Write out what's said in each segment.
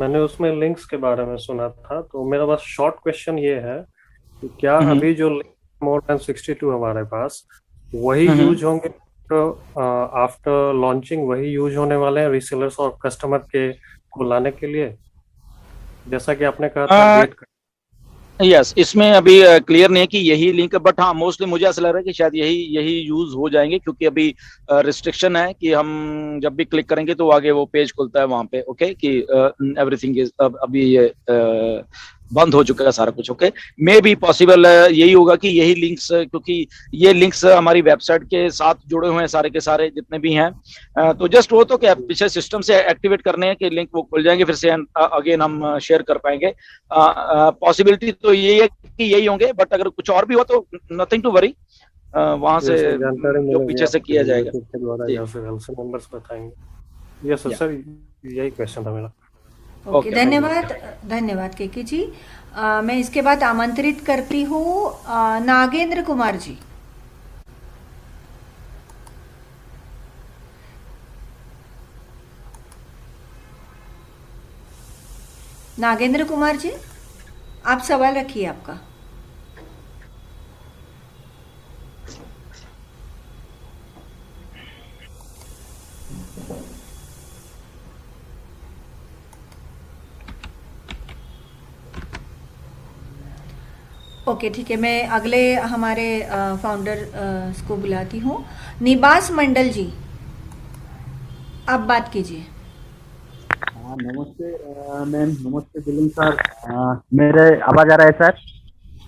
मैंने उसमें लिंक्स के बारे में सुना था, तो मेरा बस शॉर्ट क्वेश्चन ये है कि क्या हम्म। अभी जो मोर देन 62 हमारे पास वही हम्म। यूज होंगे? तो आफ्टर लॉन्चिंग वही यूज होने वाले हैं रीसेलर्स और कस्टमर के को लाने के लिए, जैसा कि आपने कहा था हम्म। गेट का? यस, इसमें अभी क्लियर नहीं है कि यही लिंक, बट हाँ मोस्टली मुझे ऐसा लग रहा है कि शायद यही यही यूज हो जाएंगे, क्योंकि अभी रिस्ट्रिक्शन है कि हम जब भी क्लिक करेंगे तो आगे वो पेज खुलता है वहां पे, ओके, कि एवरीथिंग इज अभी ये बंद हो चुका है सारा कुछ, ओके। मे बी पॉसिबल यही होगा कि यही लिंक्स, क्योंकि ये लिंक्स हमारी वेबसाइट के साथ जुड़े हुए हैं सारे के सारे जितने भी हैं। तो जस्ट वो तो क्या पीछे सिस्टम से एक्टिवेट करने हैं कि लिंक वो खुल जाएंगे, फिर से अगेन हम शेयर कर पाएंगे। पॉसिबिलिटी तो यही है कि यही होंगे, बट अगर कुछ और भी हो तो नथिंग टू वरी, वहां तो से इसमें जानकारी जो मिलेगी पीछे से आपके किया जाएगा। यूट्यूब के द्वारा जी। या फिर हेल्थ नंबर्स बताएंगे? यस सर, या। सर यही क्वेश्चन था मेरा। Okay, okay. Thank you. धन्यवाद। धन्यवाद केके जी। मैं इसके बाद आमंत्रित करती हूँ नागेंद्र कुमार जी। नागेंद्र कुमार जी, आप सवाल रखिए आपका। ओके, ठीक है, मैं अगले हमारे फाउंडर को बुलाती हूँ। निबास मंडल जी, आप बात कीजिए। हाँ, नमस्ते मैम। नमस्ते दिलीन सर। मेरे आवाज आ रहा है सर?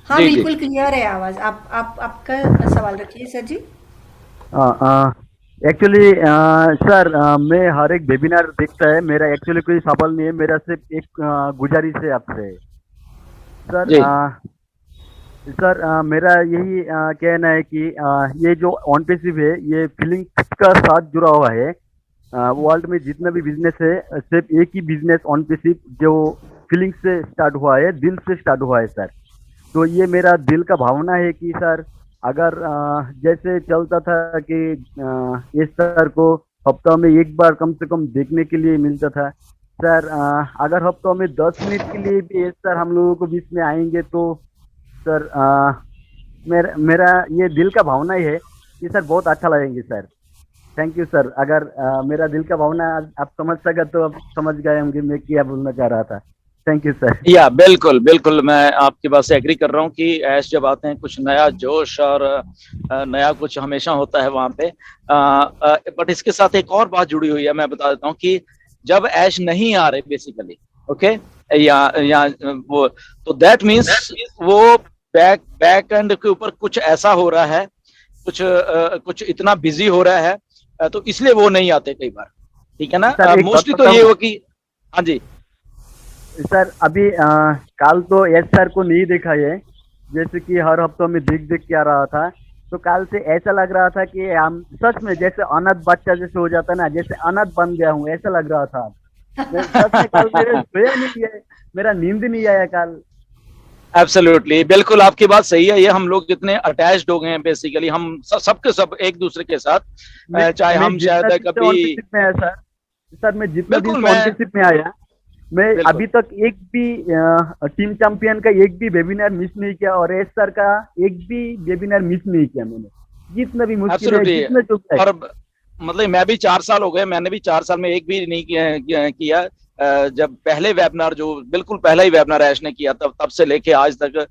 हाँ, जी जी। बिल्कुल क्लियर है आवाज़। आप आपका सवाल रखिए सर जी। एक्चुअली सर, मैं हर एक वेबिनार देखता है। मेरा एक्चुअली कोई सवाल नहीं है, मेरा सिर्फ एक गुजारिश है आपसे। सर जी सर, मेरा यही कहना है कि ये जो ऑन पेसिव है, ये फीलिंग का साथ जुड़ा हुआ है। वर्ल्ड में जितना भी बिजनेस है, सिर्फ एक ही बिजनेस ऑन पेसिव जो फीलिंग से स्टार्ट हुआ है, दिल से स्टार्ट हुआ है सर। तो ये मेरा दिल का भावना है कि सर, अगर जैसे चलता था कि इस सर को हफ्तों में एक बार कम से कम देखने के लिए मिलता था सर। अगर हफ्तों में 10 मिनट के लिए भी इस सर हम लोगों को बीच में आएंगे तो सर, मेरा मेरा ये दिल का भावना ही है कि सर बहुत अच्छा लगेंगे सर। Thank you sir. अगर मेरा दिल का भावना आप समझ सका तो आप समझ गए होंगे मैं क्या बोलना चाह रहा था। Thank you sir. या बिल्कुल बिल्कुल, मैं आपकी बात से एग्री कर रहा हूँ कि ऐश जब आते हैं कुछ नया जोश और नया कुछ हमेशा होता है वहां पे। बट इसके साथ एक और बात जुड़ी हुई है, मैं बता देता हूँ कि जब ऐश नहीं आ रहे बेसिकली, ओके, या वो, तो दैट मीन्स वो बैक बैक एंड के ऊपर कुछ ऐसा हो रहा है, कुछ इतना बिजी हो रहा है, तो इसलिए वो नहीं आते कई बार। ठीक है ना, सर एक बात मोस्टली तो ये बताऊं? हो कि हाँ जी। सर अभी कल तो एस सर को नहीं देखा है, जैसे कि हर हफ्तों में देख देख के आ रहा था। तो कल से ऐसा लग रहा था कि हम सच में जैसे अनाथ बच्चा जैसे हो जाता ना, जैसे अनाथ बन गया हूँ ऐसा लग रहा था। मैं सच में कल मेरे सोया नहीं है, मेरा नींद नहीं आया कल। एब्सोल्युटली, बिल्कुल आपकी बात सही है। ये हम लोग इतने अटैच्ड हो गए हैं बेसिकली, हम सबके सब एक दूसरे के साथ, मैं चाहे मैं हम जितना शायद दिन से कभी। ऑनपिसिप में आया सर, सर मैं जितना दिन बिल्कुल से मैं ऑनपिसिप में आया, मैं बिल्कुल अभी तक एक भी टीम चैंपियन का एक भी वेबिनार मिस नहीं किया, और एस सर का एक भी वेबिनार मिस नहीं किया मैंने। जितना भी मुश्किल है, एब्सोल्युटली। जितना जो है। और मतलब मैं भी 4 साल हो गए, मैंने भी 4 साल में एक भी नहीं किया। जब पहले वेबिनार, जो बिल्कुल पहला ही वेबिनार ऐश ने किया, तब तब से लेके आज तक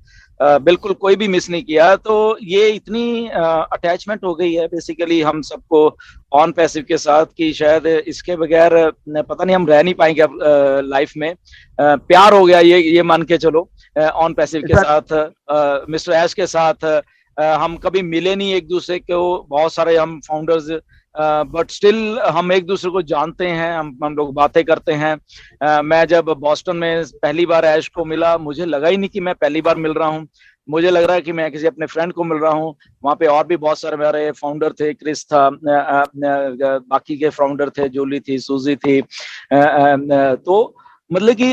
बिल्कुल कोई भी मिस नहीं किया। तो ये इतनी अटैचमेंट हो गई है बेसिकली हम सबको ऑन पैसिव के साथ, कि शायद इसके बगैर पता नहीं हम रह नहीं पाएंगे अब लाइफ में। प्यार हो गया ये मान के चलो ऑन पैसिव के सर साथ, मिस्टर ऐश के साथ। हम कभी मिले नहीं एक दूसरे को, बहुत सारे हम फाउंडर्स, बट स्टिल हम एक दूसरे को जानते हैं, हम लोग बातें करते हैं। मैं जब बॉस्टन में पहली बार ऐश को मिला, मुझे लगा ही नहीं कि मैं पहली बार मिल रहा हूँ। मुझे लग रहा है कि मैं किसी अपने फ्रेंड को मिल रहा हूँ। वहां पे और भी बहुत सारे मेरे फाउंडर थे, क्रिस था, बाकी के फाउंडर थे, जूली थी, सूजी थी। तो मतलब कि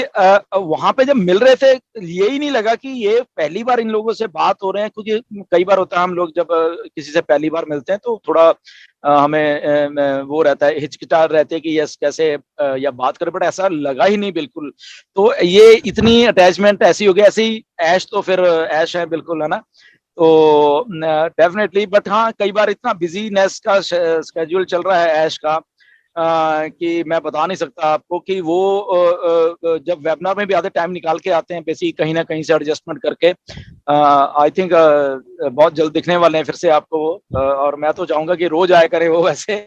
वहां पे जब मिल रहे थे यही नहीं लगा कि ये पहली बार इन लोगों से बात हो रहे हैं, क्योंकि कई बार होता है हम लोग जब किसी से पहली बार मिलते हैं तो थोड़ा हमें वो रहता है, हिचकिचाहट रहती है कि यस कैसे या बात करें, बट ऐसा लगा ही नहीं बिल्कुल। तो ये इतनी अटैचमेंट ऐसी हो गई, ऐसी ऐश तो फिर ऐश है बिल्कुल, है ना। तो डेफिनेटली, बट हाँ कई बार इतना बिजीनेस का स्केड्यूल चल रहा है ऐश का कि मैं बता नहीं सकता आपको कि वो जब वेबिनार में भी आधे टाइम निकाल के आते हैं बेसिक कहीं ना कहीं से एडजस्टमेंट करके। आई थिंक बहुत जल्द दिखने वाले हैं फिर से आपको वो, और मैं तो चाहूंगा कि रोज आया करे वो वैसे।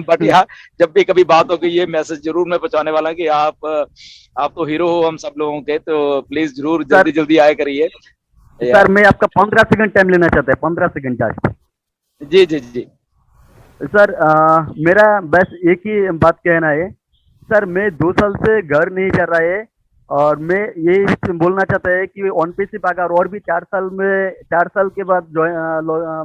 बट यार जब भी कभी बात होगी ये मैसेज जरूर मैं पहुंचाने वाला कि आप तो हीरो हो हम सब लोगों के, तो प्लीज जरूर जल्दी जल्दी आया करिए। सर मैं आपका 15 सेकंड टाइम लेना चाहता है, 15 सेकंड जस्ट। जी जी जी सर मेरा बस एक ही बात कहना है सर, मैं 2 साल से घर नहीं कर रहा है और मैं ये बोलना चाहता है कि ऑन पे सिर्फ अगर और भी 4 साल के बाद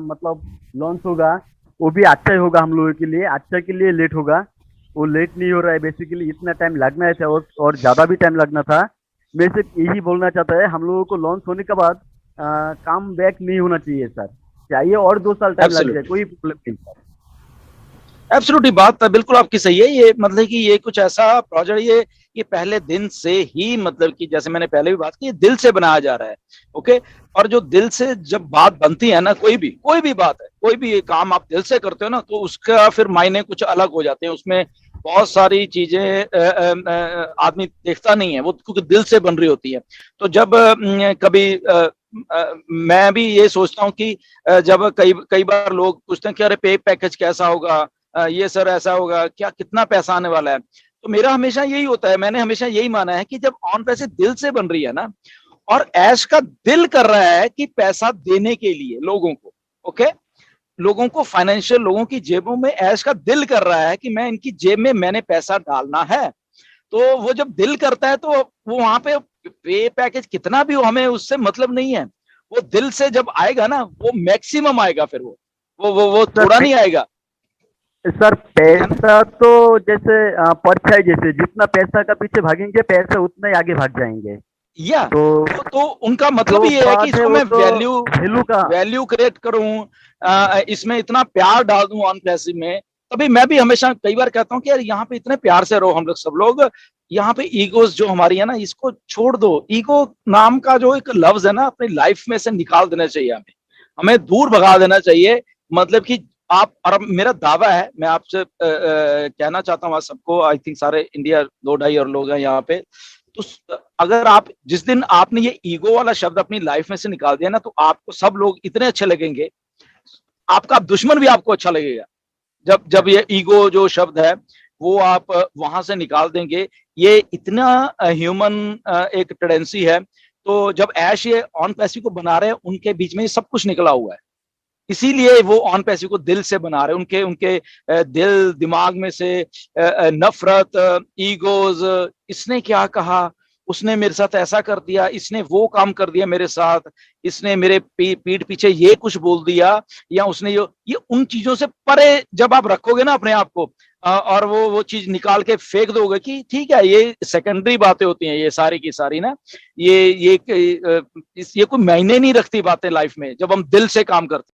मतलब लॉन्च होगा वो भी अच्छा ही होगा हम लोगों के लिए, अच्छा के लिए लेट होगा। वो लेट नहीं हो रहा है बेसिकली, इतना टाइम लगना था और ज़्यादा भी टाइम लगना था। मैं सिर्फ यही बोलना चाहता है हम लोगों को लॉन्च होने के बाद काम बैक नहीं होना चाहिए सर, चाहिए और 2 साल टाइम लग जाए कोई प्रॉब्लम नहीं सर। एब्सोल्युटली, बात बिल्कुल आपकी सही है। ये मतलब कि ये कुछ ऐसा प्रोजेक्ट ये पहले दिन से ही, मतलब कि जैसे मैंने पहले भी बात की, दिल से बनाया जा रहा है। ओके, और जो दिल से जब बात बनती है ना, कोई भी बात है, कोई भी काम आप दिल से करते हो ना, तो उसका फिर मायने कुछ अलग हो जाते हैं। उसमें बहुत सारी चीजें आदमी देखता नहीं है, वो क्योंकि दिल से बन रही होती है। तो जब कभी मैं भी ये सोचता हूँ कि जब कई बार लोग पूछते हैं कि अरे पे पैकेज कैसा होगा, ये सर ऐसा होगा क्या, कितना पैसा आने वाला है, तो मेरा हमेशा यही होता है, मैंने हमेशा यही माना है कि जब ऑन पैसे दिल से बन रही है ना, और ऐश का दिल कर रहा है कि पैसा देने के लिए लोगों को, ओके, लोगों को, फाइनेंशियल लोगों की जेबों में ऐश का दिल कर रहा है कि मैं इनकी जेब में मैंने पैसा डालना है। तो वो जब दिल करता है तो वो वहां पे पैकेज कितना भी हो, हमें उससे मतलब नहीं है। वो दिल से जब आएगा ना, वो मैक्सिमम आएगा, फिर वो थोड़ा नहीं आएगा सर। पैसा तो जैसे परछाई, जैसे जितना पैसा का पीछे भागेंगे पैसा उतना ही आगे भाग जाएंगे। या तो उनका मतलब ये है कि इसको मैं वैल्यू क्रिएट करूं, इसमें इतना प्यार डाल दूं ऑन पैसिव में। तभी मैं भी हमेशा कई बार कहता हूं कि यार यहाँ पे इतने प्यार से रहो हम लोग, सब लोग यहाँ पे ईगोस जो हमारी है ना, इसको छोड़ दो। ईगो नाम का जो एक लफ्ज है ना, अपनी लाइफ में से निकाल देना चाहिए, हमें दूर भगा देना चाहिए। मतलब कि आप, और मेरा दावा है, मैं आपसे कहना चाहता हूँ सबको, आई थिंक सारे इंडिया 2-2.5 और लोग हैं यहाँ पे, तो अगर आप जिस दिन आपने ये ईगो वाला शब्द अपनी लाइफ में से निकाल दिया ना, तो आपको सब लोग इतने अच्छे लगेंगे, आपका दुश्मन भी आपको अच्छा लगेगा। जब ये ईगो जो शब्द है वो आप वहां से निकाल देंगे, ये इतना ह्यूमन एक टेंडेंसी है। तो जब ऐश ये ऑन पैसिव को बना रहे हैं, उनके बीच में ये सब कुछ निकला हुआ है, इसीलिए वो ऑन पैसिव को दिल से बना रहे हैं। उनके दिल दिमाग में से नफरत, ईगोज, इसने क्या कहा, उसने मेरे साथ ऐसा कर दिया, इसने वो काम कर दिया मेरे साथ, इसने मेरे पीठ पीछे ये कुछ बोल दिया, या उसने ये उन चीजों से परे जब आप रखोगे ना अपने आप को, और वो चीज निकाल के फेंक दोगे कि ठीक है ये सेकेंडरी बातें होती हैं, ये सारी की सारी ना, ये कोई मायने नहीं रखती बातें लाइफ में जब हम दिल से काम करते हैं।